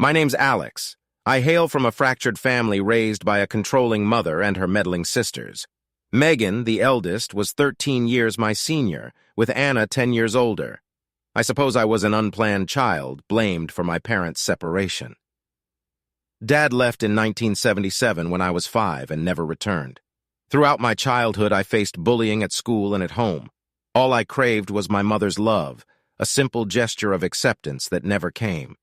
My name's Alex. I hail from a fractured family raised by a controlling mother and her meddling sisters. Megan, the eldest, was 13 years my senior, with Anna 10 years older. I suppose I was an unplanned child, blamed for my parents' separation. Dad left in 1977 when I was 5 and never returned. Throughout my childhood, I faced bullying at school and at home. All I craved was my mother's love, a simple gesture of acceptance that never came.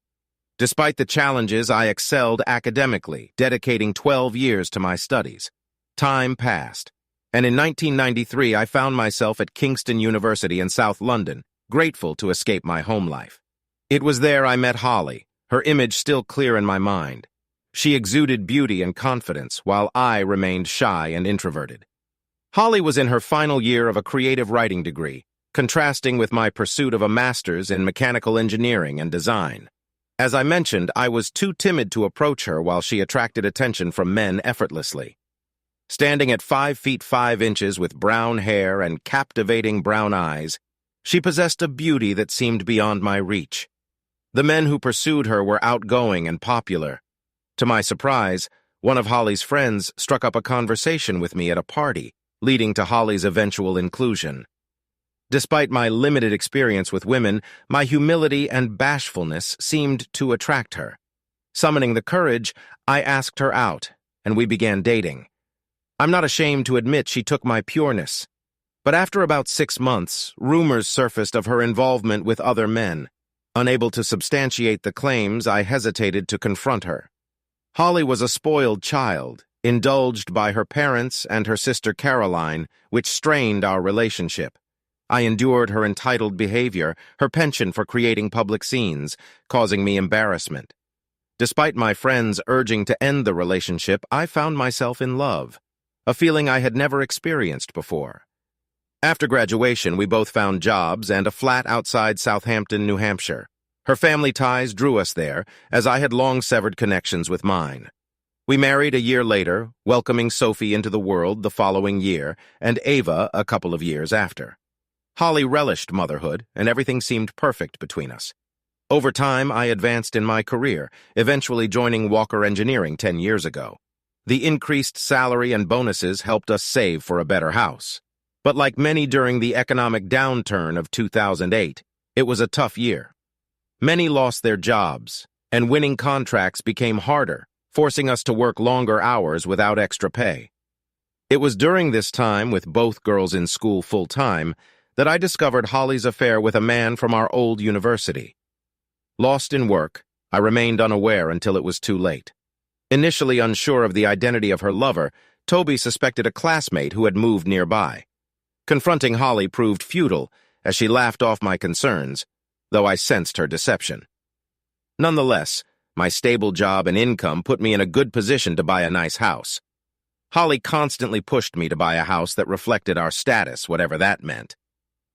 Despite the challenges, I excelled academically, dedicating 12 years to my studies. Time passed, and in 1993 I found myself at Kingston University in South London, grateful to escape my home life. It was there I met Holly, her image still clear in my mind. She exuded beauty and confidence, while I remained shy and introverted. Holly was in her final year of a creative writing degree, contrasting with my pursuit of a master's in mechanical engineering and design. As I mentioned, I was too timid to approach her while she attracted attention from men effortlessly. Standing at 5 feet 5 inches with brown hair and captivating brown eyes, she possessed a beauty that seemed beyond my reach. The men who pursued her were outgoing and popular. To my surprise, one of Holly's friends struck up a conversation with me at a party, leading to Holly's eventual inclusion. Despite my limited experience with women, my humility and bashfulness seemed to attract her. Summoning the courage, I asked her out, and we began dating. I'm not ashamed to admit she took my pureness. But after about 6 months, rumors surfaced of her involvement with other men. Unable to substantiate the claims, I hesitated to confront her. Holly was a spoiled child, indulged by her parents and her sister Caroline, which strained our relationship. I endured her entitled behavior, her penchant for creating public scenes, causing me embarrassment. Despite my friends urging to end the relationship, I found myself in love, a feeling I had never experienced before. After graduation, we both found jobs and a flat outside Southampton, New Hampshire. Her family ties drew us there, as I had long severed connections with mine. We married a year later, welcoming Sophie into the world the following year, and Ava a couple of years after. Holly relished motherhood, and everything seemed perfect between us. Over time, I advanced in my career, eventually joining Walker Engineering 10 years ago. The increased salary and bonuses helped us save for a better house. But like many during the economic downturn of 2008, it was a tough year. Many lost their jobs, and winning contracts became harder, forcing us to work longer hours without extra pay. It was during this time, with both girls in school full-time, that I discovered Holly's affair with a man from our old university. Lost in work, I remained unaware until it was too late. Initially unsure of the identity of her lover, Toby suspected a classmate who had moved nearby. Confronting Holly proved futile, as she laughed off my concerns, though I sensed her deception. Nonetheless, my stable job and income put me in a good position to buy a nice house. Holly constantly pushed me to buy a house that reflected our status, whatever that meant.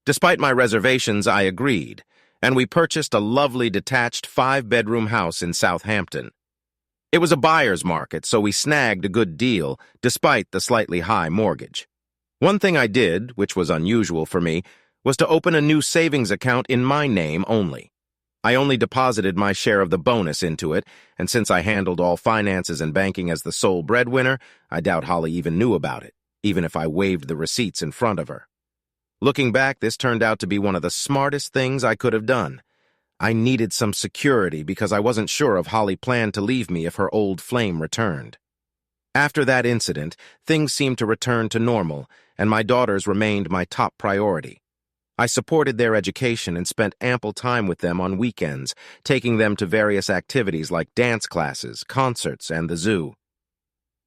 Despite my reservations, I agreed, and we purchased a lovely detached 5-bedroom house in Southampton. It was a buyer's market, so we snagged a good deal, despite the slightly high mortgage. One thing I did, which was unusual for me, was to open a new savings account in my name only. I only deposited my share of the bonus into it, and since I handled all finances and banking as the sole breadwinner, I doubt Holly even knew about it, even if I waved the receipts in front of her. Looking back, this turned out to be one of the smartest things I could have done. I needed some security because I wasn't sure if Holly planned to leave me if her old flame returned. After that incident, things seemed to return to normal, and my daughters remained my top priority. I supported their education and spent ample time with them on weekends, taking them to various activities like dance classes, concerts, and the zoo.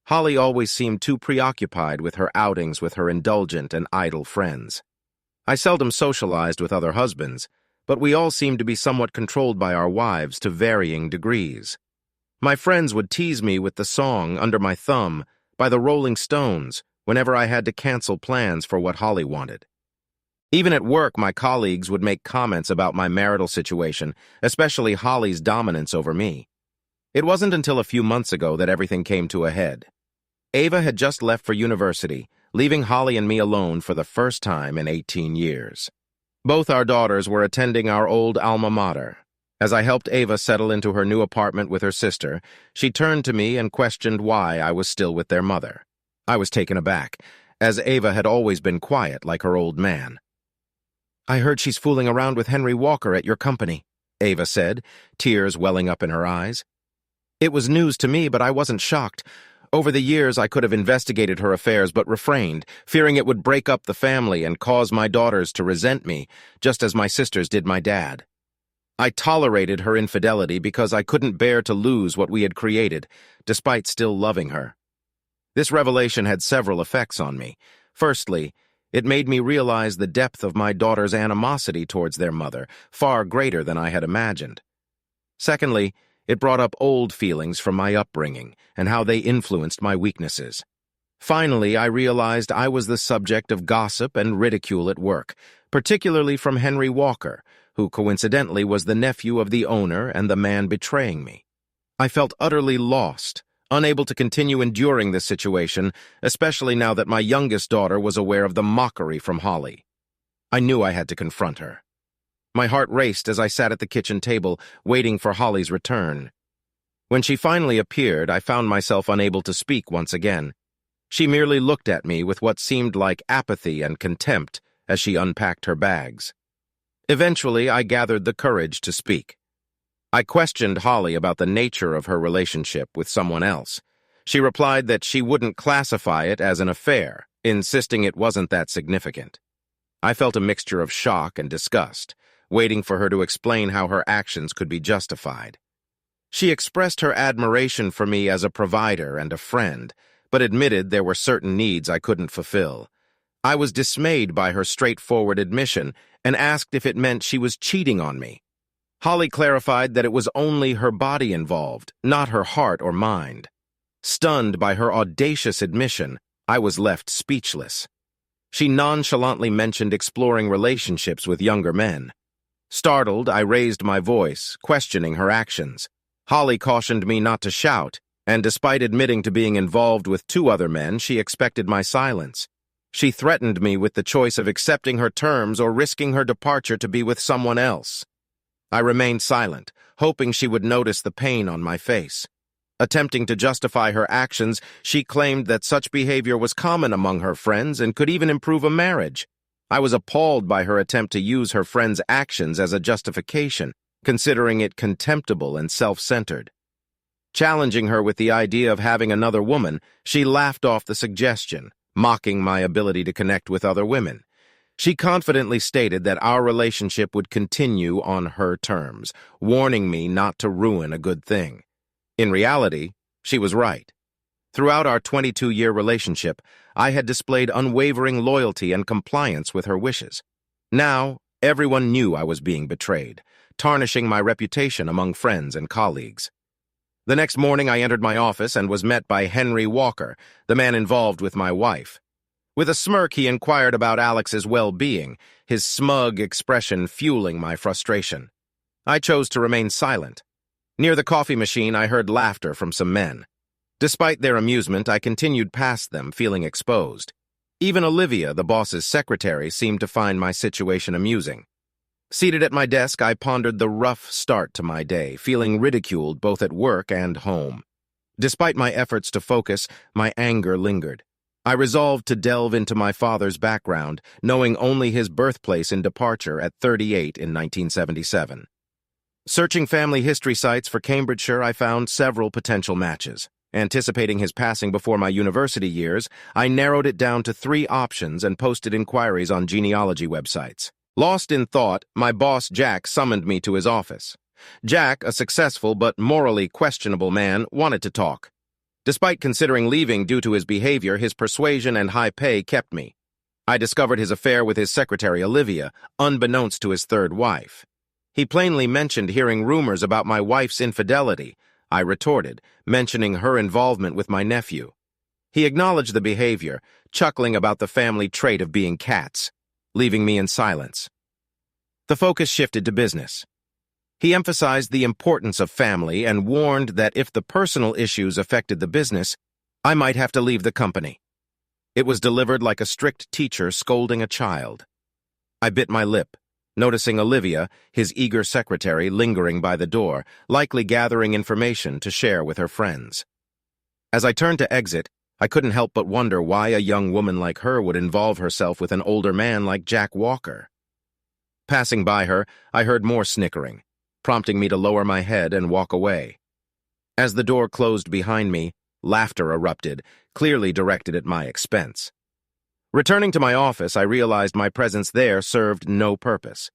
Holly always seemed too preoccupied with her outings with her indulgent and idle friends. I seldom socialized with other husbands, but we all seemed to be somewhat controlled by our wives to varying degrees. My friends would tease me with the song Under My Thumb by the Rolling Stones whenever I had to cancel plans for what Holly wanted. Even at work, my colleagues would make comments about my marital situation, especially Holly's dominance over me. It wasn't until a few months ago that everything came to a head. Ava had just left for university, leaving Holly and me alone for the first time in 18 years. Both our daughters were attending our old alma mater. As I helped Ava settle into her new apartment with her sister, she turned to me and questioned why I was still with their mother. I was taken aback, as Ava had always been quiet like her old man. "I heard she's fooling around with Henry Walker at your company," Ava said, tears welling up in her eyes. It was news to me, but I wasn't shocked. Over the years, I could have investigated her affairs but refrained, fearing it would break up the family and cause my daughters to resent me, just as my sisters did my dad. I tolerated her infidelity because I couldn't bear to lose what we had created, despite still loving her. This revelation had several effects on me. Firstly, it made me realize the depth of my daughters' animosity towards their mother, far greater than I had imagined. Secondly, it brought up old feelings from my upbringing and how they influenced my weaknesses. Finally, I realized I was the subject of gossip and ridicule at work, particularly from Henry Walker, who coincidentally was the nephew of the owner and the man betraying me. I felt utterly lost, unable to continue enduring this situation, especially now that my youngest daughter was aware of the mockery from Holly. I knew I had to confront her. My heart raced as I sat at the kitchen table, waiting for Holly's return. When she finally appeared, I found myself unable to speak once again. She merely looked at me with what seemed like apathy and contempt as she unpacked her bags. Eventually, I gathered the courage to speak. I questioned Holly about the nature of her relationship with someone else. She replied that she wouldn't classify it as an affair, insisting it wasn't that significant. I felt a mixture of shock and disgust, waiting for her to explain how her actions could be justified. She expressed her admiration for me as a provider and a friend, but admitted there were certain needs I couldn't fulfill. I was dismayed by her straightforward admission and asked if it meant she was cheating on me. Holly clarified that it was only her body involved, not her heart or mind. Stunned by her audacious admission, I was left speechless. She nonchalantly mentioned exploring relationships with younger men. Startled, I raised my voice, questioning her actions. Holly cautioned me not to shout, and despite admitting to being involved with 2 other men, she expected my silence. She threatened me with the choice of accepting her terms or risking her departure to be with someone else. I remained silent, hoping she would notice the pain on my face. Attempting to justify her actions, she claimed that such behavior was common among her friends and could even improve a marriage. I was appalled by her attempt to use her friend's actions as a justification, considering it contemptible and self-centered. Challenging her with the idea of having another woman, she laughed off the suggestion, mocking my ability to connect with other women. She confidently stated that our relationship would continue on her terms, warning me not to ruin a good thing. In reality, she was right. Throughout our 22-year relationship, I had displayed unwavering loyalty and compliance with her wishes. Now, everyone knew I was being betrayed, tarnishing my reputation among friends and colleagues. The next morning, I entered my office and was met by Henry Walker, the man involved with my wife. With a smirk, he inquired about Alex's well-being, his smug expression fueling my frustration. I chose to remain silent. Near the coffee machine, I heard laughter from some men. Despite their amusement, I continued past them, feeling exposed. Even Olivia, the boss's secretary, seemed to find my situation amusing. Seated at my desk, I pondered the rough start to my day, feeling ridiculed both at work and home. Despite my efforts to focus, my anger lingered. I resolved to delve into my father's background, knowing only his birthplace and departure at 38 in 1977. Searching family history sites for Cambridgeshire, I found several potential matches. Anticipating his passing before my university years, I narrowed it down to 3 options and posted inquiries on genealogy websites. Lost in thought, my boss Jack summoned me to his office. Jack, a successful but morally questionable man, wanted to talk. Despite considering leaving due to his behavior, his persuasion and high pay kept me. I discovered his affair with his secretary Olivia, unbeknownst to his 3rd wife. He plainly mentioned hearing rumors about my wife's infidelity. I retorted, mentioning her involvement with my nephew. He acknowledged the behavior, chuckling about the family trait of being cats, leaving me in silence. The focus shifted to business. He emphasized the importance of family and warned that if the personal issues affected the business, I might have to leave the company. It was delivered like a strict teacher scolding a child. I bit my lip, noticing Olivia, his eager secretary, lingering by the door, likely gathering information to share with her friends. As I turned to exit, I couldn't help but wonder why a young woman like her would involve herself with an older man like Jack Walker. Passing by her, I heard more snickering, prompting me to lower my head and walk away. As the door closed behind me, laughter erupted, clearly directed at my expense. Returning to my office, I realized my presence there served no purpose.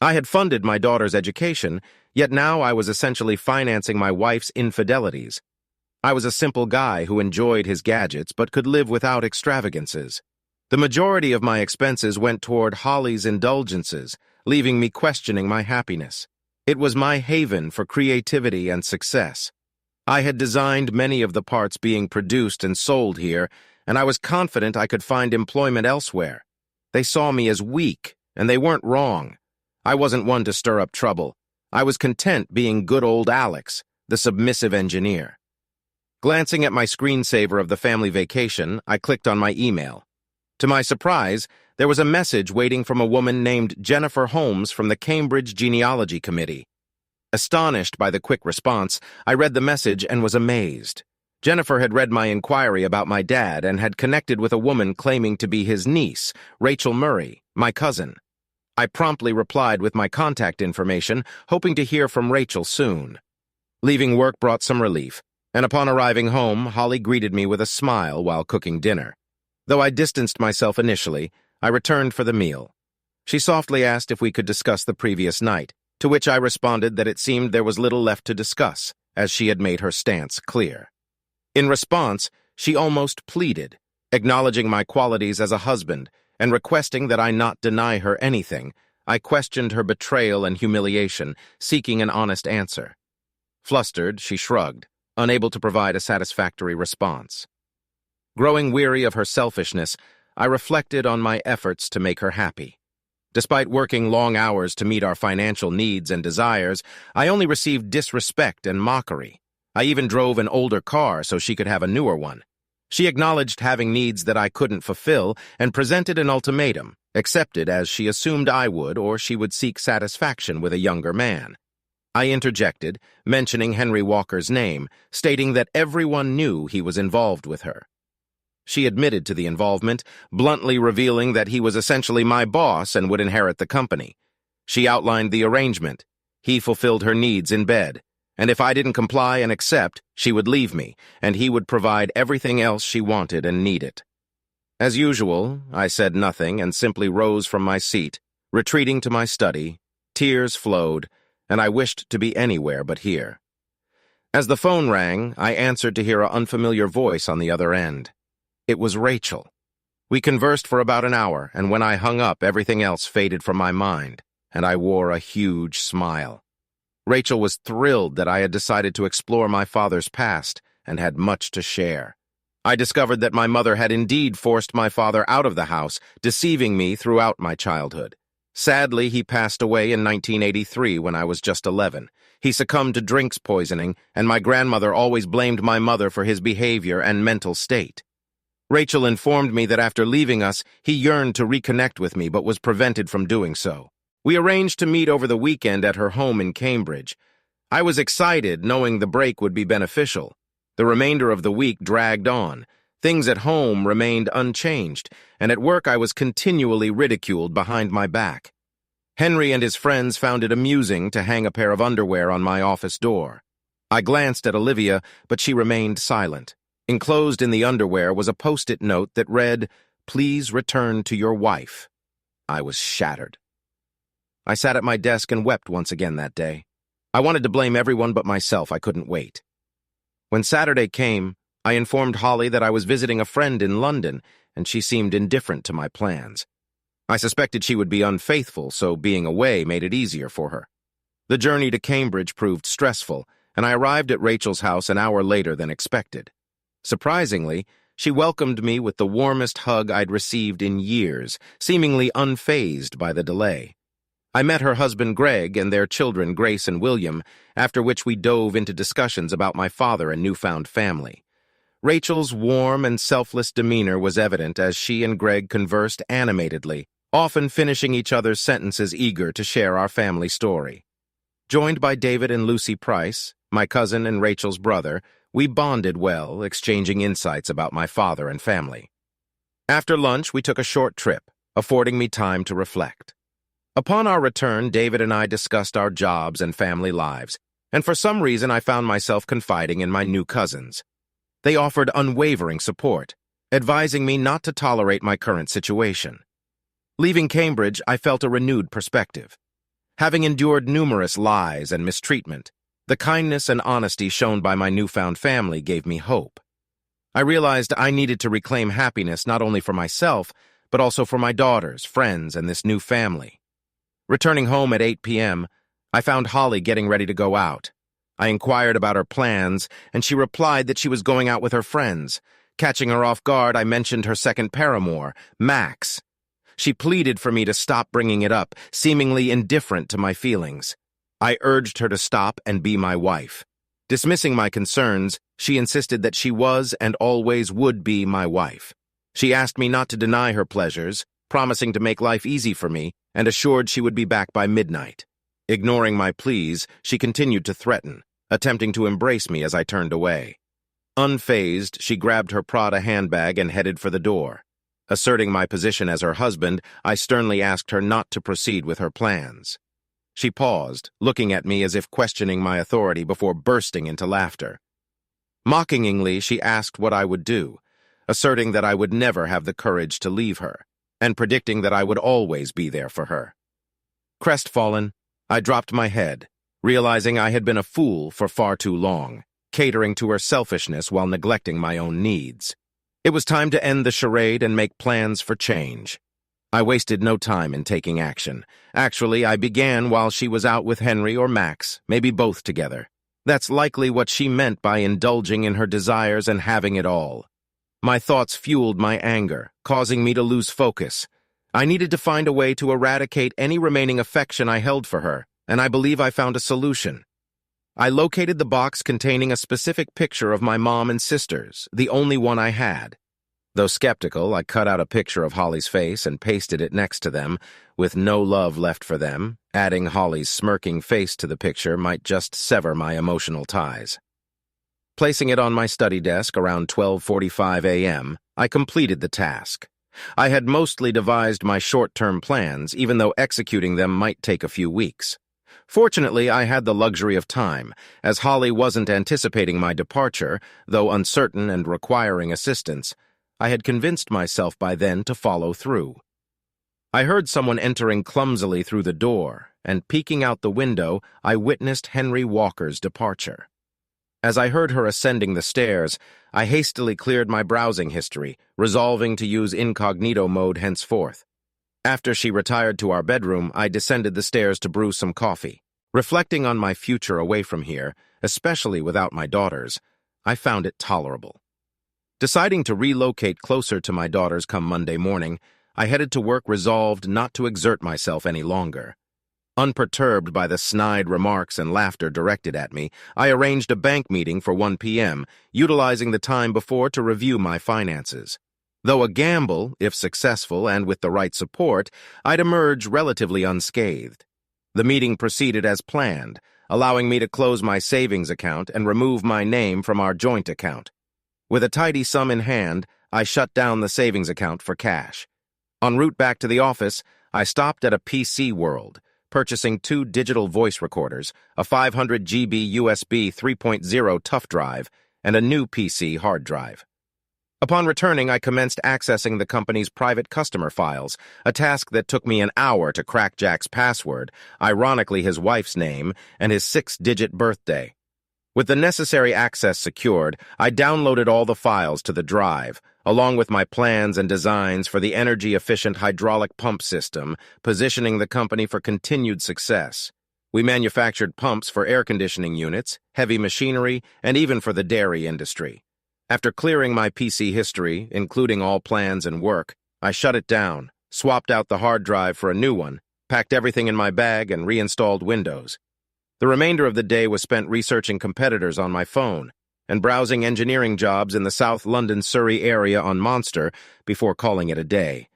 I had funded my daughter's education, yet now I was essentially financing my wife's infidelities. I was a simple guy who enjoyed his gadgets but could live without extravagances. The majority of my expenses went toward Holly's indulgences, leaving me questioning my happiness. It was my haven for creativity and success. I had designed many of the parts being produced and sold here, and I was confident I could find employment elsewhere. They saw me as weak, and they weren't wrong. I wasn't one to stir up trouble. I was content being good old Alex, the submissive engineer. Glancing at my screensaver of the family vacation, I clicked on my email. To my surprise, there was a message waiting from a woman named Jennifer Holmes from the Cambridge Genealogy Committee. Astonished by the quick response, I read the message and was amazed. Jennifer had read my inquiry about my dad and had connected with a woman claiming to be his niece, Rachel Murray, my cousin. I promptly replied with my contact information, hoping to hear from Rachel soon. Leaving work brought some relief, and upon arriving home, Holly greeted me with a smile while cooking dinner. Though I distanced myself initially, I returned for the meal. She softly asked if we could discuss the previous night, to which I responded that it seemed there was little left to discuss, as she had made her stance clear. In response, she almost pleaded, acknowledging my qualities as a husband and requesting that I not deny her anything. I questioned her betrayal and humiliation, seeking an honest answer. Flustered, she shrugged, unable to provide a satisfactory response. Growing weary of her selfishness, I reflected on my efforts to make her happy. Despite working long hours to meet our financial needs and desires, I only received disrespect and mockery. I even drove an older car so she could have a newer one. She acknowledged having needs that I couldn't fulfill and presented an ultimatum, accepted as she assumed I would, or she would seek satisfaction with a younger man. I interjected, mentioning Henry Walker's name, stating that everyone knew he was involved with her. She admitted to the involvement, bluntly revealing that he was essentially my boss and would inherit the company. She outlined the arrangement. He fulfilled her needs in bed, and if I didn't comply and accept, she would leave me, and he would provide everything else she wanted and needed. As usual, I said nothing and simply rose from my seat, retreating to my study. Tears flowed, and I wished to be anywhere but here. As the phone rang, I answered to hear an unfamiliar voice on the other end. It was Rachel. We conversed for about an hour, and when I hung up, everything else faded from my mind, and I wore a huge smile. Rachel was thrilled that I had decided to explore my father's past and had much to share. I discovered that my mother had indeed forced my father out of the house, deceiving me throughout my childhood. Sadly, he passed away in 1983 when I was just 11. He succumbed to drinks poisoning, and my grandmother always blamed my mother for his behavior and mental state. Rachel informed me that after leaving us, he yearned to reconnect with me but was prevented from doing so. We arranged to meet over the weekend at her home in Cambridge. I was excited, knowing the break would be beneficial. The remainder of the week dragged on. Things at home remained unchanged, and at work I was continually ridiculed behind my back. Henry and his friends found it amusing to hang a pair of underwear on my office door. I glanced at Olivia, but she remained silent. Enclosed in the underwear was a post-it note that read, "Please return to your wife." I was shattered. I sat at my desk and wept once again that day. I wanted to blame everyone but myself. I couldn't wait. When Saturday came, I informed Holly that I was visiting a friend in London, and she seemed indifferent to my plans. I suspected she would be unfaithful, so being away made it easier for her. The journey to Cambridge proved stressful, and I arrived at Rachel's house an hour later than expected. Surprisingly, she welcomed me with the warmest hug I'd received in years, seemingly unfazed by the delay. I met her husband Greg and their children Grace and William, after which we dove into discussions about my father and newfound family. Rachel's warm and selfless demeanor was evident as she and Greg conversed animatedly, often finishing each other's sentences, eager to share our family story. Joined by David and Lucy Price, my cousin and Rachel's brother, we bonded well, exchanging insights about my father and family. After lunch, we took a short trip, affording me time to reflect. Upon our return, David and I discussed our jobs and family lives, and for some reason I found myself confiding in my new cousins. They offered unwavering support, advising me not to tolerate my current situation. Leaving Cambridge, I felt a renewed perspective. Having endured numerous lies and mistreatment, the kindness and honesty shown by my newfound family gave me hope. I realized I needed to reclaim happiness not only for myself, but also for my daughters, friends, and this new family. Returning home at 8 p.m., I found Holly getting ready to go out. I inquired about her plans, and she replied that she was going out with her friends. Catching her off guard, I mentioned her second paramour, Max. She pleaded for me to stop bringing it up, seemingly indifferent to my feelings. I urged her to stop and be my wife. Dismissing my concerns, she insisted that she was and always would be my wife. She asked me not to deny her pleasures, promising to make life easy for me, and assured she would be back by midnight. Ignoring my pleas, she continued to threaten, attempting to embrace me as I turned away. Unfazed, she grabbed her Prada handbag and headed for the door. Asserting my position as her husband, I sternly asked her not to proceed with her plans. She paused, looking at me as if questioning my authority before bursting into laughter. Mockingly, she asked what I would do, asserting that I would never have the courage to leave her, and predicting that I would always be there for her. Crestfallen, I dropped my head, realizing I had been a fool for far too long, catering to her selfishness while neglecting my own needs. It was time to end the charade and make plans for change. I wasted no time in taking action. Actually, I began while she was out with Henry or Max, maybe both together. That's likely what she meant by indulging in her desires and having it all. My thoughts fueled my anger, causing me to lose focus. I needed to find a way to eradicate any remaining affection I held for her, and I believe I found a solution. I located the box containing a specific picture of my mom and sisters, the only one I had. Though skeptical, I cut out a picture of Holly's face and pasted it next to them, with no love left for them. Adding Holly's smirking face to the picture might just sever my emotional ties. Placing it on my study desk around 12:45 a.m., I completed the task. I had mostly devised my short-term plans, even though executing them might take a few weeks. Fortunately, I had the luxury of time, as Holly wasn't anticipating my departure, though uncertain and requiring assistance. I had convinced myself by then to follow through. I heard someone entering clumsily through the door, and peeking out the window, I witnessed Henry Walker's departure. As I heard her ascending the stairs, I hastily cleared my browsing history, resolving to use incognito mode henceforth. After she retired to our bedroom, I descended the stairs to brew some coffee. Reflecting on my future away from here, especially without my daughters, I found it tolerable. Deciding to relocate closer to my daughters come Monday morning, I headed to work resolved not to exert myself any longer. Unperturbed by the snide remarks and laughter directed at me, I arranged a bank meeting for 1 p.m., utilizing the time before to review my finances. Though a gamble, if successful and with the right support, I'd emerge relatively unscathed. The meeting proceeded as planned, allowing me to close my savings account and remove my name from our joint account. With a tidy sum in hand, I shut down the savings account for cash. En route back to the office, I stopped at a PC World, purchasing 2 digital voice recorders, a 500 GB USB 3.0 tough drive, and a new PC hard drive. Upon returning, I commenced accessing the company's private customer files, a task that took me an hour to crack Jack's password, ironically his wife's name, and his 6-digit birthday. With the necessary access secured, I downloaded all the files to the drive, along with my plans and designs for the energy-efficient hydraulic pump system, positioning the company for continued success. We manufactured pumps for air conditioning units, heavy machinery, and even for the dairy industry. After clearing my PC history, including all plans and work, I shut it down, swapped out the hard drive for a new one, packed everything in my bag, and reinstalled Windows. The remainder of the day was spent researching competitors on my phone and browsing engineering jobs in the South London Surrey area on Monster before calling it a day.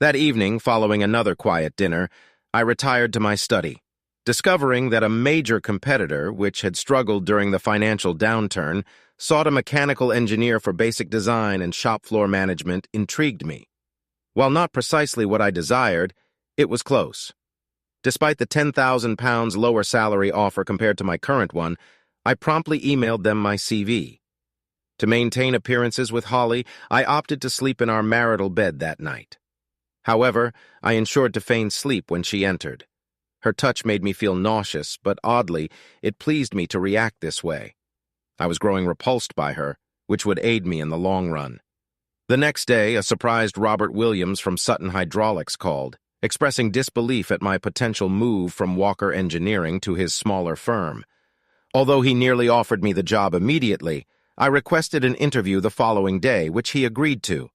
That evening, following another quiet dinner, I retired to my study, discovering that a major competitor, which had struggled during the financial downturn, sought a mechanical engineer for basic design and shop floor management intrigued me. While not precisely what I desired, it was close. Despite the £10,000 lower salary offer compared to my current one, I promptly emailed them my CV. To maintain appearances with Holly, I opted to sleep in our marital bed that night. However, I ensured to feign sleep when she entered. Her touch made me feel nauseous, but oddly, it pleased me to react this way. I was growing repulsed by her, which would aid me in the long run. The next day, a surprised Robert Williams from Sutton Hydraulics called, expressing disbelief at my potential move from Walker Engineering to his smaller firm. Although he nearly offered me the job immediately, I requested an interview the following day, which he agreed to.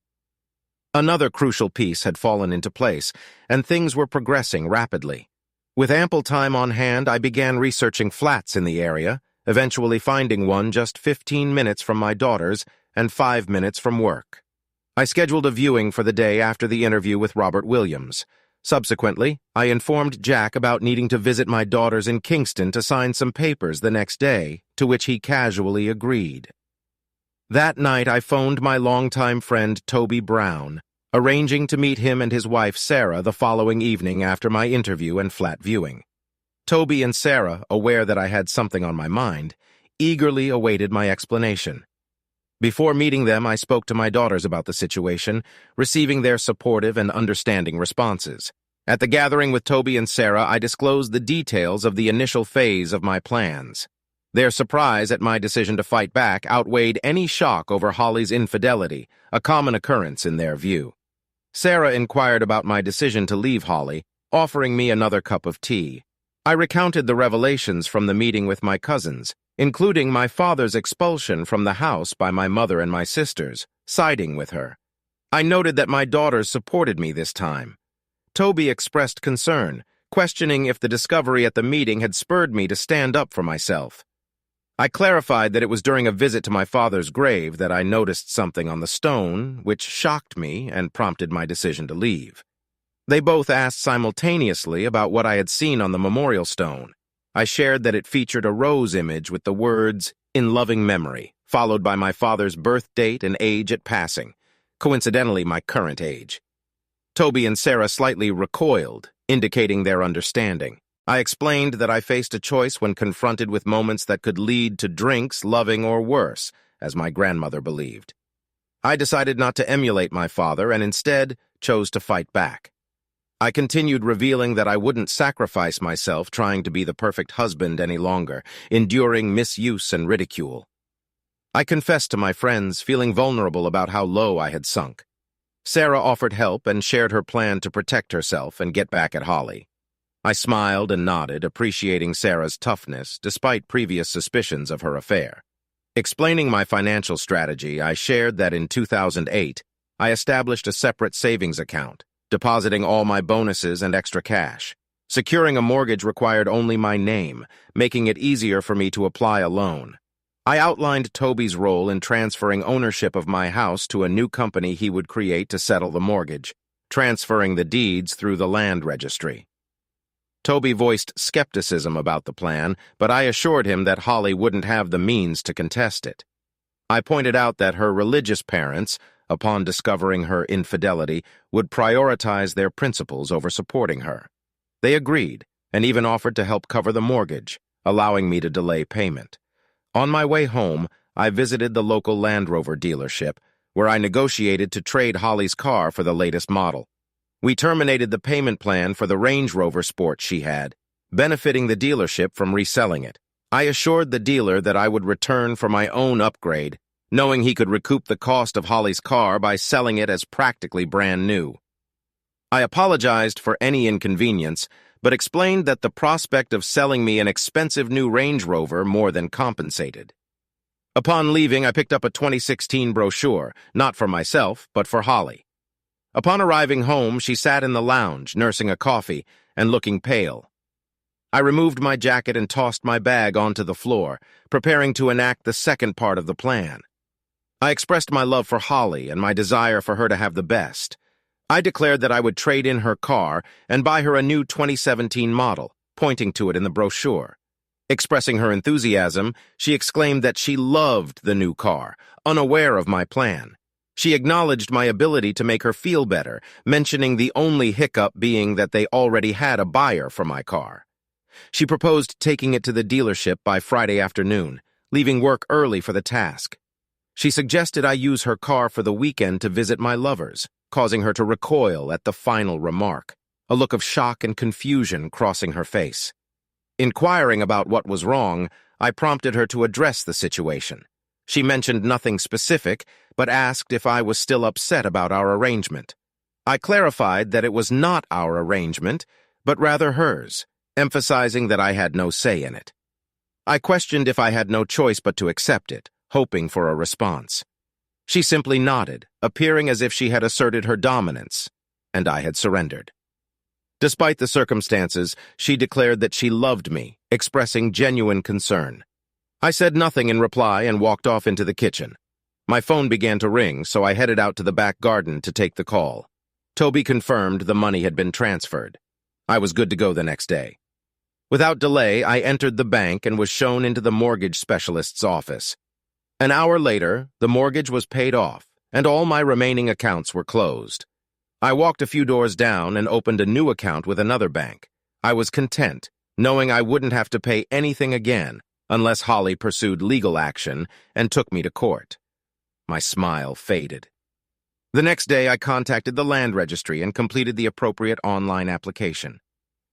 Another crucial piece had fallen into place, and things were progressing rapidly. With ample time on hand, I began researching flats in the area, eventually finding one just 15 minutes from my daughter's and 5 minutes from work. I scheduled a viewing for the day after the interview with Robert Williams. Subsequently, I informed Jack about needing to visit my daughters in Kingston to sign some papers the next day, to which he casually agreed. That night, I phoned my longtime friend Toby Brown, arranging to meet him and his wife Sarah the following evening after my interview and flat viewing. Toby and Sarah, aware that I had something on my mind, eagerly awaited my explanation. Before meeting them, I spoke to my daughters about the situation, receiving their supportive and understanding responses. At the gathering with Toby and Sarah, I disclosed the details of the initial phase of my plans. Their surprise at my decision to fight back outweighed any shock over Holly's infidelity, a common occurrence in their view. Sarah inquired about my decision to leave Holly, offering me another cup of tea. I recounted the revelations from the meeting with my cousins, including my father's expulsion from the house by my mother and my sisters, siding with her. I noted that my daughters supported me this time. Toby expressed concern, questioning if the discovery at the meeting had spurred me to stand up for myself. I clarified that it was during a visit to my father's grave that I noticed something on the stone, which shocked me and prompted my decision to leave. They both asked simultaneously about what I had seen on the memorial stone. I shared that it featured a rose image with the words, "In loving memory," followed by my father's birth date and age at passing, coincidentally my current age. Toby and Sarah slightly recoiled, indicating their understanding. I explained that I faced a choice when confronted with moments that could lead to drinks, loving, or worse, as my grandmother believed. I decided not to emulate my father and instead chose to fight back. I continued revealing that I wouldn't sacrifice myself trying to be the perfect husband any longer, enduring misuse and ridicule. I confessed to my friends, feeling vulnerable about how low I had sunk. Sarah offered help and shared her plan to protect herself and get back at Holly. I smiled and nodded, appreciating Sarah's toughness despite previous suspicions of her affair. Explaining my financial strategy, I shared that in 2008, I established a separate savings account, depositing all my bonuses and extra cash. Securing a mortgage required only my name, making it easier for me to apply a loan. I outlined Toby's role in transferring ownership of my house to a new company he would create to settle the mortgage, transferring the deeds through the land registry. Toby voiced skepticism about the plan, but I assured him that Holly wouldn't have the means to contest it. I pointed out that her religious parents, upon discovering her infidelity, would prioritize their principles over supporting her. They agreed, and even offered to help cover the mortgage, allowing me to delay payment. On my way home, I visited the local Land Rover dealership, where I negotiated to trade Holly's car for the latest model. We terminated the payment plan for the Range Rover Sport she had, benefiting the dealership from reselling it. I assured the dealer that I would return for my own upgrade, knowing he could recoup the cost of Holly's car by selling it as practically brand new. I apologized for any inconvenience, but explained that the prospect of selling me an expensive new Range Rover more than compensated. Upon leaving, I picked up a 2016 brochure, not for myself, but for Holly. Upon arriving home, she sat in the lounge, nursing a coffee, and looking pale. I removed my jacket and tossed my bag onto the floor, preparing to enact the second part of the plan. I expressed my love for Holly and my desire for her to have the best. I declared that I would trade in her car and buy her a new 2017 model, pointing to it in the brochure. Expressing her enthusiasm, she exclaimed that she loved the new car, unaware of my plan. She acknowledged my ability to make her feel better, mentioning the only hiccup being that they already had a buyer for my car. She proposed taking it to the dealership by Friday afternoon, leaving work early for the task. She suggested I use her car for the weekend to visit my lovers, causing her to recoil at the final remark, a look of shock and confusion crossing her face. Inquiring about what was wrong, I prompted her to address the situation. She mentioned nothing specific, but asked if I was still upset about our arrangement. I clarified that it was not our arrangement, but rather hers, emphasizing that I had no say in it. I questioned if I had no choice but to accept it, hoping for a response. She simply nodded, appearing as if she had asserted her dominance, and I had surrendered. Despite the circumstances, she declared that she loved me, expressing genuine concern. I said nothing in reply and walked off into the kitchen. My phone began to ring, so I headed out to the back garden to take the call. Toby confirmed the money had been transferred. I was good to go the next day. Without delay, I entered the bank and was shown into the mortgage specialist's office. An hour later, the mortgage was paid off, and all my remaining accounts were closed. I walked a few doors down and opened a new account with another bank. I was content, knowing I wouldn't have to pay anything again unless Holly pursued legal action and took me to court. My smile faded. The next day, I contacted the land registry and completed the appropriate online application.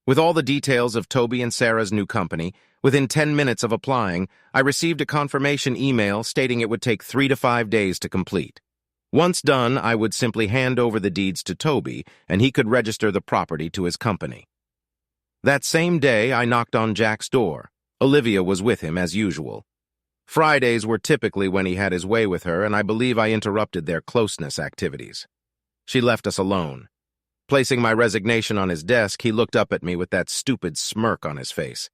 With all the details of Toby and Sarah's new company, within 10 minutes of applying, I received a confirmation email stating it would take 3 to 5 days to complete. Once done, I would simply hand over the deeds to Toby, and he could register the property to his company. That same day, I knocked on Jack's door. Olivia was with him as usual. Fridays were typically when he had his way with her, and I believe I interrupted their closeness activities. She left us alone. Placing my resignation on his desk, he looked up at me with that stupid smirk on his face.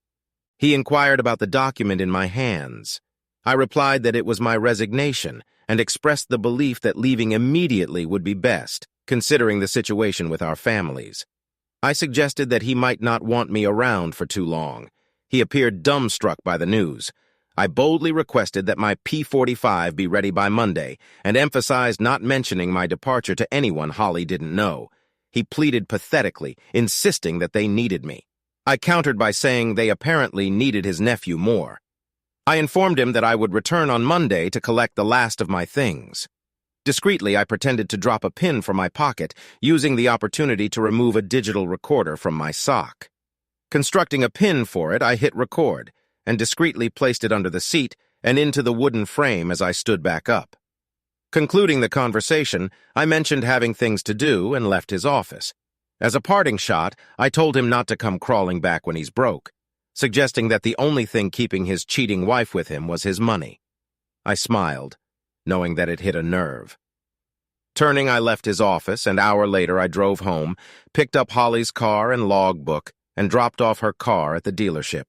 He inquired about the document in my hands. I replied that it was my resignation and expressed the belief that leaving immediately would be best, considering the situation with our families. I suggested that he might not want me around for too long. He appeared dumbstruck by the news. I boldly requested that my P45 be ready by Monday and emphasized not mentioning my departure to anyone Holly didn't know. He pleaded pathetically, insisting that they needed me. I countered by saying they apparently needed his nephew more. I informed him that I would return on Monday to collect the last of my things. Discreetly, I pretended to drop a pin from my pocket, using the opportunity to remove a digital recorder from my sock. Constructing a pin for it, I hit record, and discreetly placed it under the seat and into the wooden frame as I stood back up. Concluding the conversation, I mentioned having things to do and left his office. As a parting shot, I told him not to come crawling back when he's broke, suggesting that the only thing keeping his cheating wife with him was his money. I smiled, knowing that it hit a nerve. Turning, I left his office, and an hour later I drove home, picked up Holly's car and logbook, and dropped off her car at the dealership.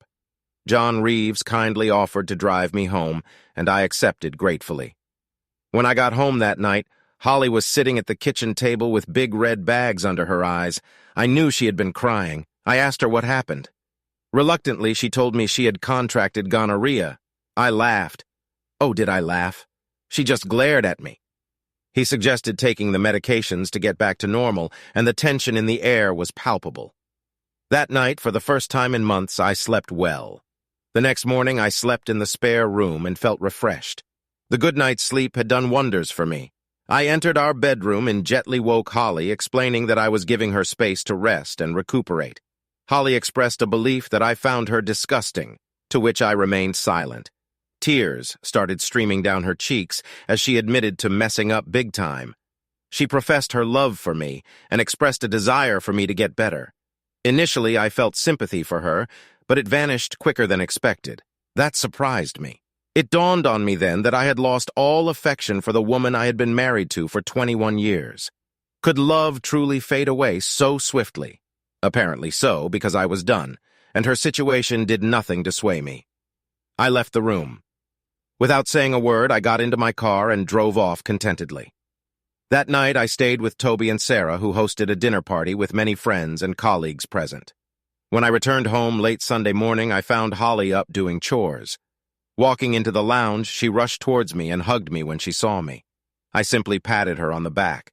John Reeves kindly offered to drive me home, and I accepted gratefully. When I got home that night, Holly was sitting at the kitchen table with big red bags under her eyes. I knew she had been crying. I asked her what happened. Reluctantly, she told me she had contracted gonorrhea. I laughed. Oh, did I laugh? She just glared at me. He suggested taking the medications to get back to normal, and the tension in the air was palpable. That night, for the first time in months, I slept well. The next morning, I slept in the spare room and felt refreshed. The good night's sleep had done wonders for me. I entered our bedroom and gently woke Holly, explaining that I was giving her space to rest and recuperate. Holly expressed a belief that I found her disgusting, to which I remained silent. Tears started streaming down her cheeks as she admitted to messing up big time. She professed her love for me and expressed a desire for me to get better. Initially, I felt sympathy for her, but it vanished quicker than expected. That surprised me. It dawned on me then that I had lost all affection for the woman I had been married to for 21 years. Could love truly fade away so swiftly? Apparently so, because I was done, and her situation did nothing to sway me. I left the room. Without saying a word, I got into my car and drove off contentedly. That night, I stayed with Toby and Sarah, who hosted a dinner party with many friends and colleagues present. When I returned home late Sunday morning, I found Holly up doing chores. Walking into the lounge, she rushed towards me and hugged me when she saw me. I simply patted her on the back.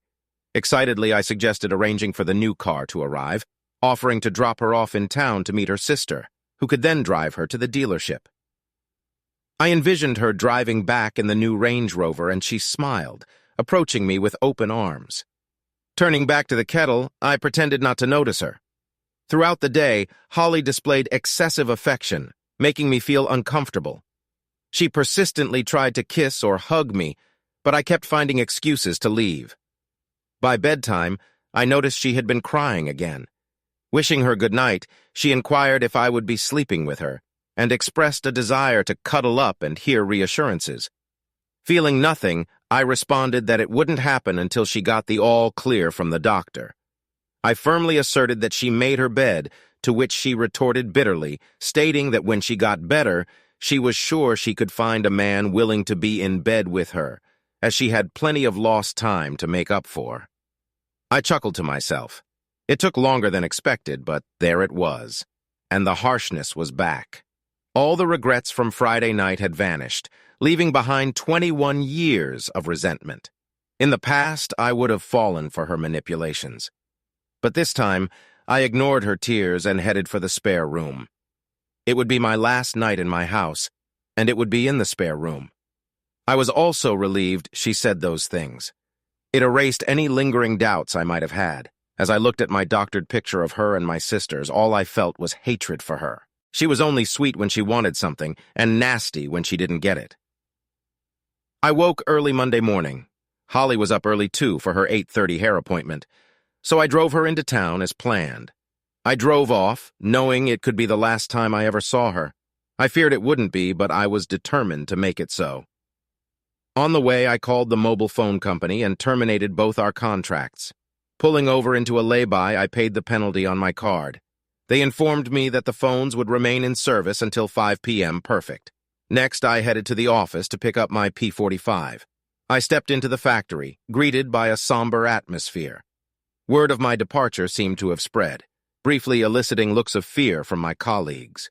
Excitedly, I suggested arranging for the new car to arrive, offering to drop her off in town to meet her sister, who could then drive her to the dealership. I envisioned her driving back in the new Range Rover, and she smiled, approaching me with open arms. Turning back to the kettle, I pretended not to notice her. Throughout the day, Holly displayed excessive affection, making me feel uncomfortable. She persistently tried to kiss or hug me, but I kept finding excuses to leave. By bedtime, I noticed she had been crying again. Wishing her good night, she inquired if I would be sleeping with her, and expressed a desire to cuddle up and hear reassurances. Feeling nothing, I responded that it wouldn't happen until she got the all clear from the doctor. I firmly asserted that she made her bed, to which she retorted bitterly, stating that when she got better, she was sure she could find a man willing to be in bed with her, as she had plenty of lost time to make up for. I chuckled to myself. It took longer than expected, but there it was, and the harshness was back. All the regrets from Friday night had vanished, leaving behind 21 years of resentment. In the past, I would have fallen for her manipulations. But this time, I ignored her tears and headed for the spare room. It would be my last night in my house, and it would be in the spare room. I was also relieved she said those things. It erased any lingering doubts I might have had. As I looked at my doctored picture of her and my sisters, all I felt was hatred for her. She was only sweet when she wanted something, and nasty when she didn't get it. I woke early Monday morning. Holly was up early too for her 8:30 hair appointment, so I drove her into town as planned. I drove off, knowing it could be the last time I ever saw her. I feared it wouldn't be, but I was determined to make it so. On the way, I called the mobile phone company and terminated both our contracts. Pulling over into a lay-by, I paid the penalty on my card. They informed me that the phones would remain in service until 5 p.m. perfect. Next, I headed to the office to pick up my P45. I stepped into the factory, greeted by a somber atmosphere. Word of my departure seemed to have spread, briefly eliciting looks of fear from my colleagues.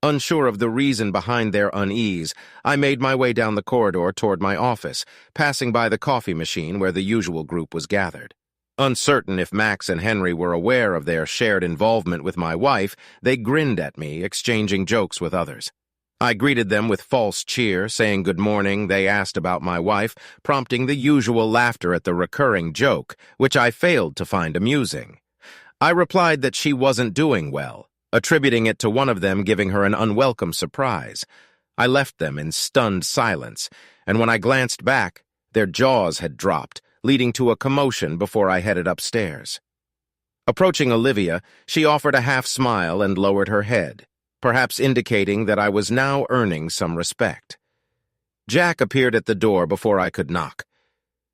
Unsure of the reason behind their unease, I made my way down the corridor toward my office, passing by the coffee machine where the usual group was gathered. Uncertain if Max and Henry were aware of their shared involvement with my wife, they grinned at me, exchanging jokes with others. I greeted them with false cheer, saying good morning. They asked about my wife, prompting the usual laughter at the recurring joke, which I failed to find amusing. I replied that she wasn't doing well, attributing it to one of them giving her an unwelcome surprise. I left them in stunned silence, and when I glanced back, their jaws had dropped, leading to a commotion before I headed upstairs. Approaching Olivia, she offered a half smile and lowered her head, perhaps indicating that I was now earning some respect. Jack appeared at the door before I could knock.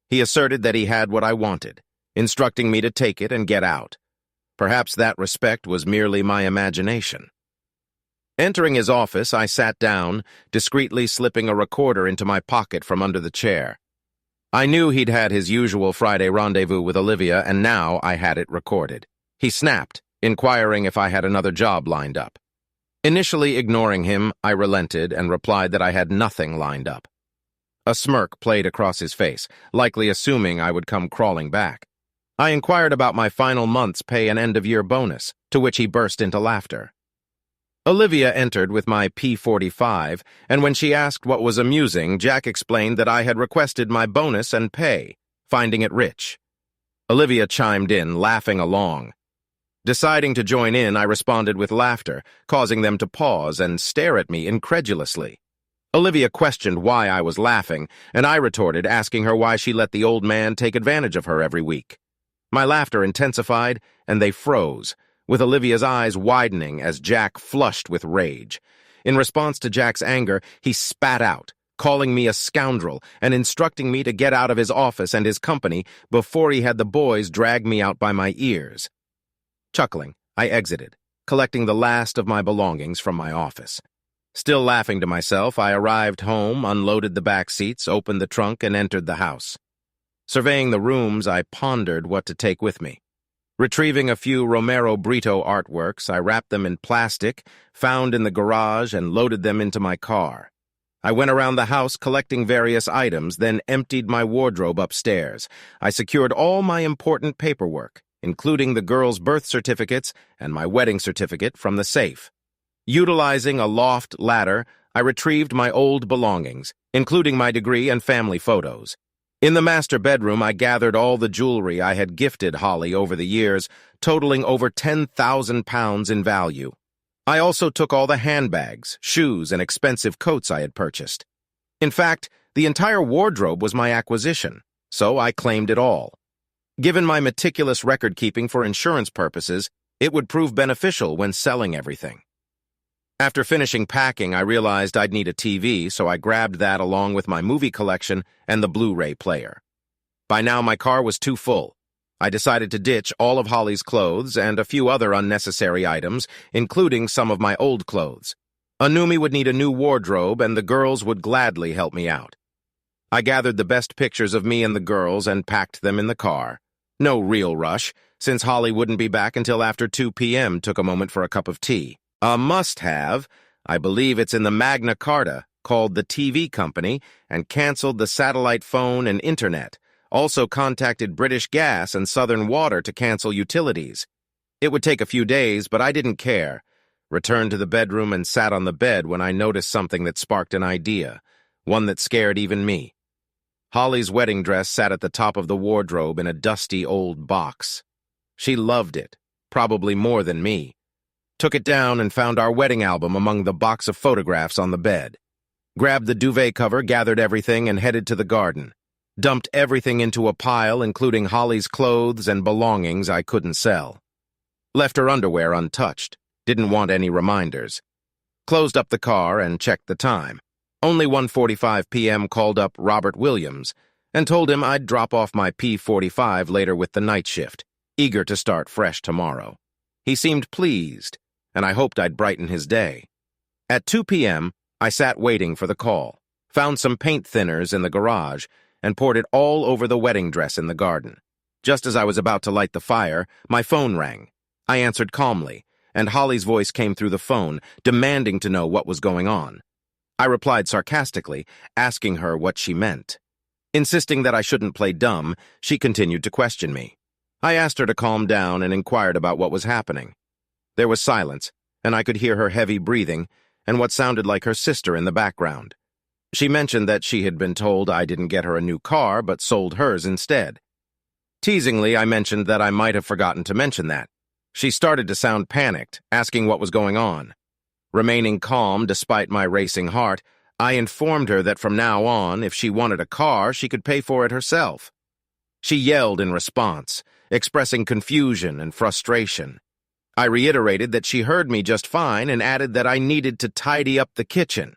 He asserted that he had what I wanted, instructing me to take it and get out. Perhaps that respect was merely my imagination. Entering his office, I sat down, discreetly slipping a recorder into my pocket from under the chair. I knew he'd had his usual Friday rendezvous with Olivia, and now I had it recorded. He snapped, inquiring if I had another job lined up. Initially ignoring him, I relented and replied that I had nothing lined up. A smirk played across his face, likely assuming I would come crawling back. I inquired about my final month's pay and end-of-year bonus, to which he burst into laughter. Olivia entered with my P45, and when she asked what was amusing, Jack explained that I had requested my bonus and pay, finding it rich. Olivia chimed in, laughing along. Deciding to join in, I responded with laughter, causing them to pause and stare at me incredulously. Olivia questioned why I was laughing, and I retorted, asking her why she let the old man take advantage of her every week. My laughter intensified, and they froze, with Olivia's eyes widening as Jack flushed with rage. In response to Jack's anger, he spat out, calling me a scoundrel and instructing me to get out of his office and his company before he had the boys drag me out by my ears. Chuckling, I exited, collecting the last of my belongings from my office. Still laughing to myself, I arrived home, unloaded the back seats, opened the trunk, and entered the house. Surveying the rooms, I pondered what to take with me. Retrieving a few Romero Brito artworks, I wrapped them in plastic, found in the garage, and loaded them into my car. I went around the house collecting various items, then emptied my wardrobe upstairs. I secured all my important paperwork, including the girls' birth certificates and my wedding certificate, from the safe. Utilizing a loft ladder, I retrieved my old belongings, including my degree and family photos. In the master bedroom, I gathered all the jewelry I had gifted Holly over the years, totaling over 10,000 pounds in value. I also took all the handbags, shoes, and expensive coats I had purchased. In fact, the entire wardrobe was my acquisition, so I claimed it all. Given my meticulous record-keeping for insurance purposes, it would prove beneficial when selling everything. After finishing packing, I realized I'd need a TV, so I grabbed that along with my movie collection and the Blu-ray player. By now, my car was too full. I decided to ditch all of Holly's clothes and a few other unnecessary items, including some of my old clothes. Anumi would need a new wardrobe, and the girls would gladly help me out. I gathered the best pictures of me and the girls and packed them in the car. No real rush, since Holly wouldn't be back until after 2 p.m. Took a moment for a cup of tea. A must-have, I believe it's in the Magna Carta, called the TV company, and canceled the satellite phone and internet. Also contacted British Gas and Southern Water to cancel utilities. It would take a few days, but I didn't care. Returned to the bedroom and sat on the bed when I noticed something that sparked an idea, one that scared even me. Holly's wedding dress sat at the top of the wardrobe in a dusty old box. She loved it, probably more than me. Took it down and found our wedding album among the box of photographs on the bed. Grabbed the duvet cover, gathered everything, and headed to the garden. Dumped everything into a pile, including Holly's clothes and belongings I couldn't sell. Left her underwear untouched. Didn't want any reminders. Closed up the car and checked the time. Only 1:45 p.m. Called up Robert Williams and told him I'd drop off my P45 later with the night shift, eager to start fresh tomorrow. He seemed pleased, and I hoped I'd brighten his day. At 2 p.m., I sat waiting for the call, found some paint thinners in the garage, and poured it all over the wedding dress in the garden. Just as I was about to light the fire, my phone rang. I answered calmly, and Holly's voice came through the phone, demanding to know what was going on. I replied sarcastically, asking her what she meant. Insisting that I shouldn't play dumb, she continued to question me. I asked her to calm down and inquired about what was happening. There was silence, and I could hear her heavy breathing and what sounded like her sister in the background. She mentioned that she had been told I didn't get her a new car but sold hers instead. Teasingly, I mentioned that I might have forgotten to mention that. She started to sound panicked, asking what was going on. Remaining calm despite my racing heart, I informed her that from now on, if she wanted a car, she could pay for it herself. She yelled in response, expressing confusion and frustration. I reiterated that she heard me just fine and added that I needed to tidy up the kitchen.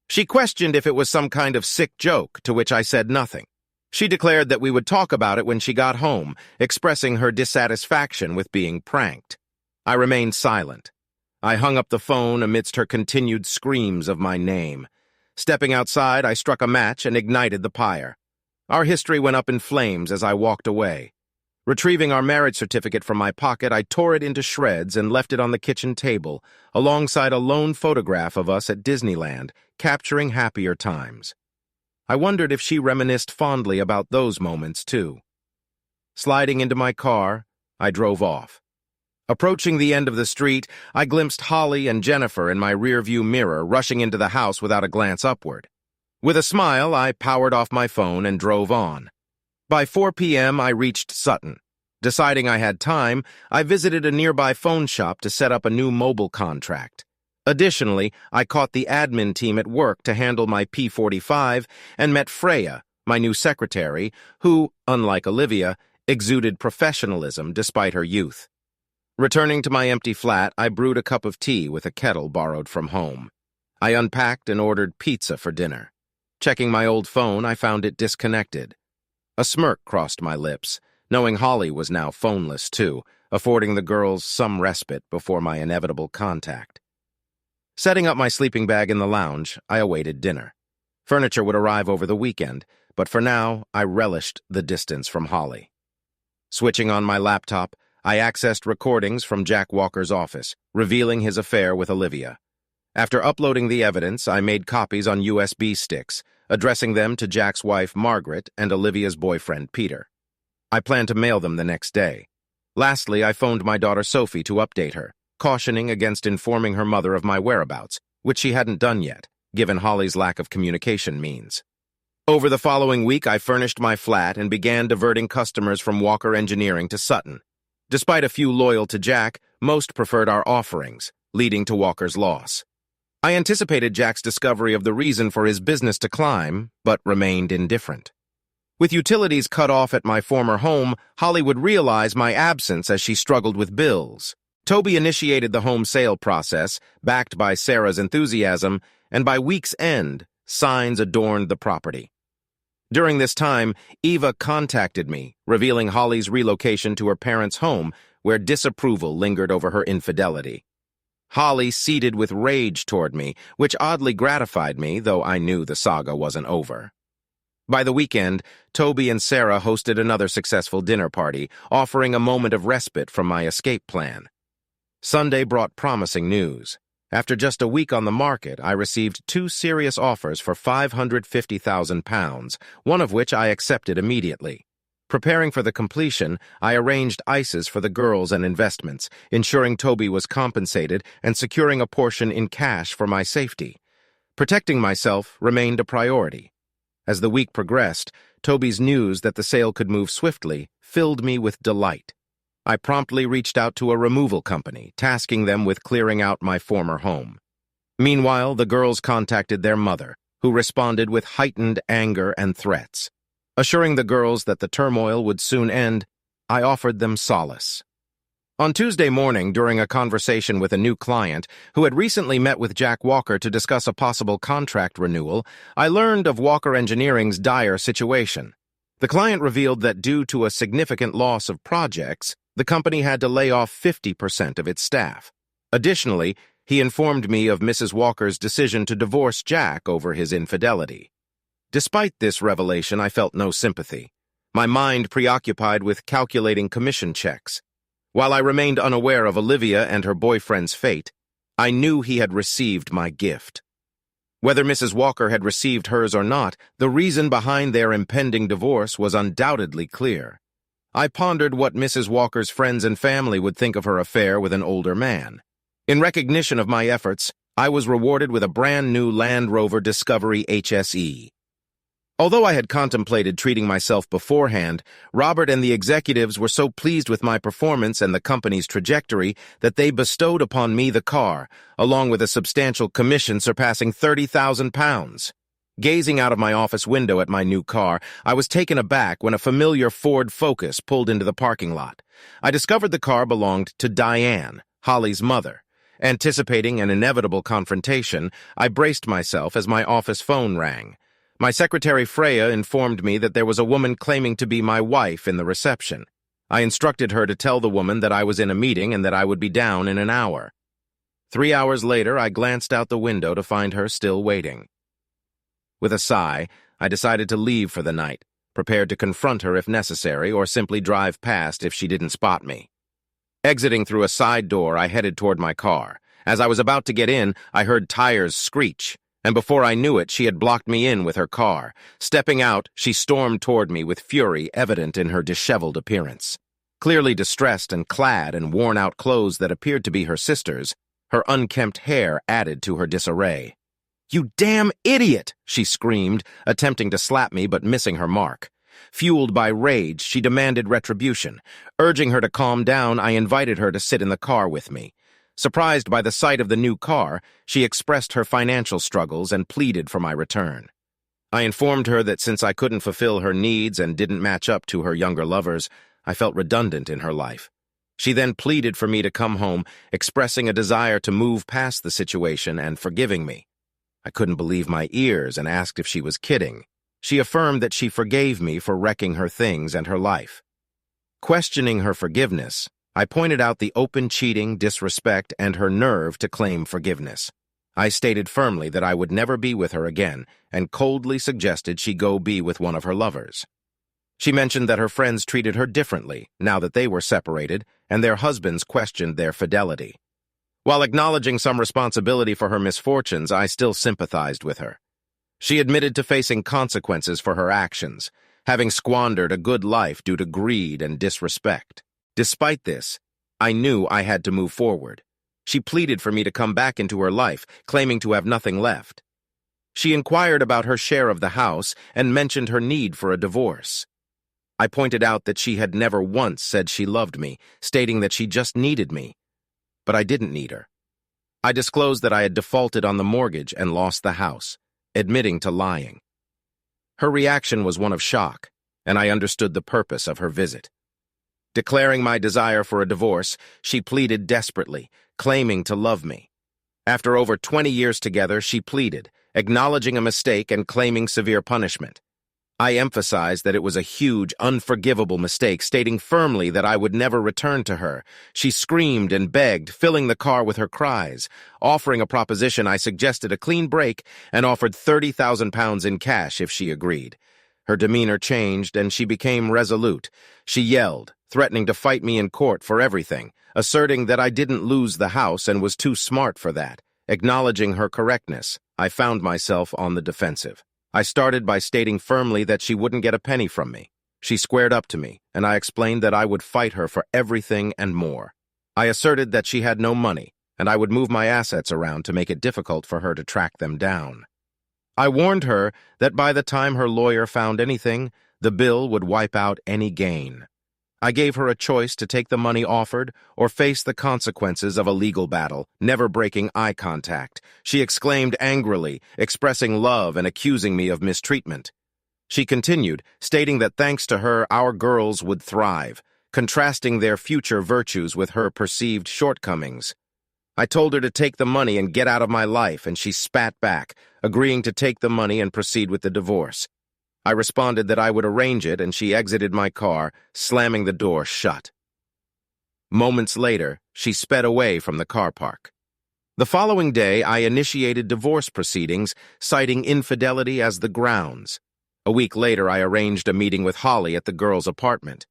She questioned if it was some kind of sick joke, to which I said nothing. She declared that we would talk about it when she got home, expressing her dissatisfaction with being pranked. I remained silent. I hung up the phone amidst her continued screams of my name. Stepping outside, I struck a match and ignited the pyre. Our history went up in flames as I walked away. Retrieving our marriage certificate from my pocket, I tore it into shreds and left it on the kitchen table, alongside a lone photograph of us at Disneyland, capturing happier times. I wondered if she reminisced fondly about those moments, too. Sliding into my car, I drove off. Approaching the end of the street, I glimpsed Holly and Jennifer in my rearview mirror rushing into the house without a glance upward. With a smile, I powered off my phone and drove on. By 4 p.m., I reached Sutton. Deciding I had time, I visited a nearby phone shop to set up a new mobile contract. Additionally, I caught the admin team at work to handle my P45 and met Freya, my new secretary, who, unlike Olivia, exuded professionalism despite her youth. Returning to my empty flat, I brewed a cup of tea with a kettle borrowed from home. I unpacked and ordered pizza for dinner. Checking my old phone, I found it disconnected. A smirk crossed my lips, knowing Holly was now phoneless too, affording the girls some respite before my inevitable contact. Setting up my sleeping bag in the lounge, I awaited dinner. Furniture would arrive over the weekend, but for now, I relished the distance from Holly. Switching on my laptop, I accessed recordings from Jack Walker's office, revealing his affair with Olivia. After uploading the evidence, I made copies on USB sticks, addressing them to Jack's wife, Margaret, and Olivia's boyfriend, Peter. I planned to mail them the next day. Lastly, I phoned my daughter Sophie to update her, cautioning against informing her mother of my whereabouts, which she hadn't done yet, given Holly's lack of communication means. Over the following week, I furnished my flat and began diverting customers from Walker Engineering to Sutton. Despite a few loyal to Jack, most preferred our offerings, leading to Walker's loss. I anticipated Jack's discovery of the reason for his business to climb, but remained indifferent. With utilities cut off at my former home, Holly would realize my absence as she struggled with bills. Toby initiated the home sale process, backed by Sarah's enthusiasm, and by week's end, signs adorned the property. During this time, Eva contacted me, revealing Holly's relocation to her parents' home, where disapproval lingered over her infidelity. Holly seethed with rage toward me, which oddly gratified me, though I knew the saga wasn't over. By the weekend, Toby and Sarah hosted another successful dinner party, offering a moment of respite from my escape plan. Sunday brought promising news. After just a week on the market, I received 2 serious offers for £550,000, one of which I accepted immediately. Preparing for the completion, I arranged ISAs for the girls and investments, ensuring Toby was compensated and securing a portion in cash for my safety. Protecting myself remained a priority. As the week progressed, Toby's news that the sale could move swiftly filled me with delight. I promptly reached out to a removal company, tasking them with clearing out my former home. Meanwhile, the girls contacted their mother, who responded with heightened anger and threats. Assuring the girls that the turmoil would soon end, I offered them solace. On Tuesday morning, during a conversation with a new client who had recently met with Jack Walker to discuss a possible contract renewal, I learned of Walker Engineering's dire situation. The client revealed that due to a significant loss of projects, the company had to lay off 50% of its staff. Additionally, he informed me of Mrs. Walker's decision to divorce Jack over his infidelity. Despite this revelation, I felt no sympathy, my mind preoccupied with calculating commission checks. While I remained unaware of Olivia and her boyfriend's fate, I knew he had received my gift. Whether Mrs. Walker had received hers or not, the reason behind their impending divorce was undoubtedly clear. I pondered what Mrs. Walker's friends and family would think of her affair with an older man. In recognition of my efforts, I was rewarded with a brand new Land Rover Discovery HSE. Although I had contemplated treating myself beforehand, Robert and the executives were so pleased with my performance and the company's trajectory that they bestowed upon me the car, along with a substantial commission surpassing £30,000. Gazing out of my office window at my new car, I was taken aback when a familiar Ford Focus pulled into the parking lot. I discovered the car belonged to Diane, Holly's mother. Anticipating an inevitable confrontation, I braced myself as my office phone rang. My secretary Freya informed me that there was a woman claiming to be my wife in the reception. I instructed her to tell the woman that I was in a meeting and that I would be down in an hour. 3 hours later, I glanced out the window to find her still waiting. With a sigh, I decided to leave for the night, prepared to confront her if necessary or simply drive past if she didn't spot me. Exiting through a side door, I headed toward my car. As I was about to get in, I heard tires screech, and before I knew it, she had blocked me in with her car. Stepping out, she stormed toward me with fury evident in her disheveled appearance. Clearly distressed and clad in worn-out clothes that appeared to be her sister's, her unkempt hair added to her disarray. "You damn idiot!" she screamed, attempting to slap me but missing her mark. Fueled by rage, she demanded retribution. Urging her to calm down, I invited her to sit in the car with me. Surprised by the sight of the new car, she expressed her financial struggles and pleaded for my return. I informed her that since I couldn't fulfill her needs and didn't match up to her younger lovers, I felt redundant in her life. She then pleaded for me to come home, expressing a desire to move past the situation and forgiving me. I couldn't believe my ears and asked if she was kidding. She affirmed that she forgave me for wrecking her things and her life. Questioning her forgiveness, I pointed out the open cheating, disrespect, and her nerve to claim forgiveness. I stated firmly that I would never be with her again and coldly suggested she go be with one of her lovers. She mentioned that her friends treated her differently now that they were separated and their husbands questioned their fidelity. While acknowledging some responsibility for her misfortunes, I still sympathized with her. She admitted to facing consequences for her actions, having squandered a good life due to greed and disrespect. Despite this, I knew I had to move forward. She pleaded for me to come back into her life, claiming to have nothing left. She inquired about her share of the house and mentioned her need for a divorce. I pointed out that she had never once said she loved me, stating that she just needed me. But I didn't need her. I disclosed that I had defaulted on the mortgage and lost the house, admitting to lying. Her reaction was one of shock, and I understood the purpose of her visit. Declaring my desire for a divorce, she pleaded desperately, claiming to love me. After over 20 years together, she pleaded, acknowledging a mistake and claiming severe punishment. I emphasized that it was a huge, unforgivable mistake, stating firmly that I would never return to her. She screamed and begged, filling the car with her cries. Offering a proposition, I suggested a clean break and offered 30,000 pounds in cash if she agreed. Her demeanor changed and she became resolute. She yelled, threatening to fight me in court for everything, asserting that I didn't lose the house and was too smart for that. Acknowledging her correctness, I found myself on the defensive. I started by stating firmly that she wouldn't get a penny from me. She squared up to me, and I explained that I would fight her for everything and more. I asserted that she had no money, and I would move my assets around to make it difficult for her to track them down. I warned her that by the time her lawyer found anything, the bill would wipe out any gain. I gave her a choice to take the money offered or face the consequences of a legal battle, never breaking eye contact. She exclaimed angrily, expressing love and accusing me of mistreatment. She continued, stating that thanks to her, our girls would thrive, contrasting their future virtues with her perceived shortcomings. I told her to take the money and get out of my life, and she spat back, agreeing to take the money and proceed with the divorce. I responded that I would arrange it, and she exited my car, slamming the door shut. Moments later, she sped away from the car park. The following day, I initiated divorce proceedings, citing infidelity as the grounds. A week later, I arranged a meeting with Holly at the girls' apartment.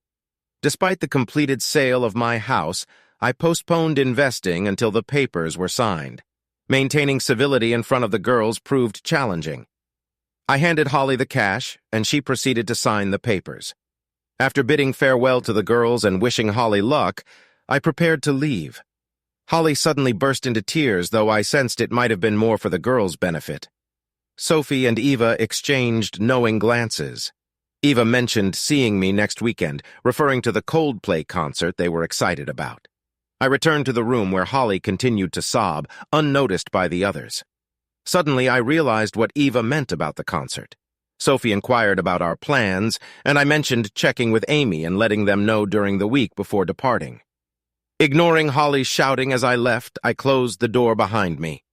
Despite the completed sale of my house, I postponed investing until the papers were signed. Maintaining civility in front of the girls proved challenging. I handed Holly the cash, and she proceeded to sign the papers. After bidding farewell to the girls and wishing Holly luck, I prepared to leave. Holly suddenly burst into tears, though I sensed it might have been more for the girls' benefit. Sophie and Eva exchanged knowing glances. Eva mentioned seeing me next weekend, referring to the Coldplay concert they were excited about. I returned to the room where Holly continued to sob, unnoticed by the others. Suddenly, I realized what Eva meant about the concert. Sophie inquired about our plans, and I mentioned checking with Amy and letting them know during the week before departing. Ignoring Holly's shouting as I left, I closed the door behind me.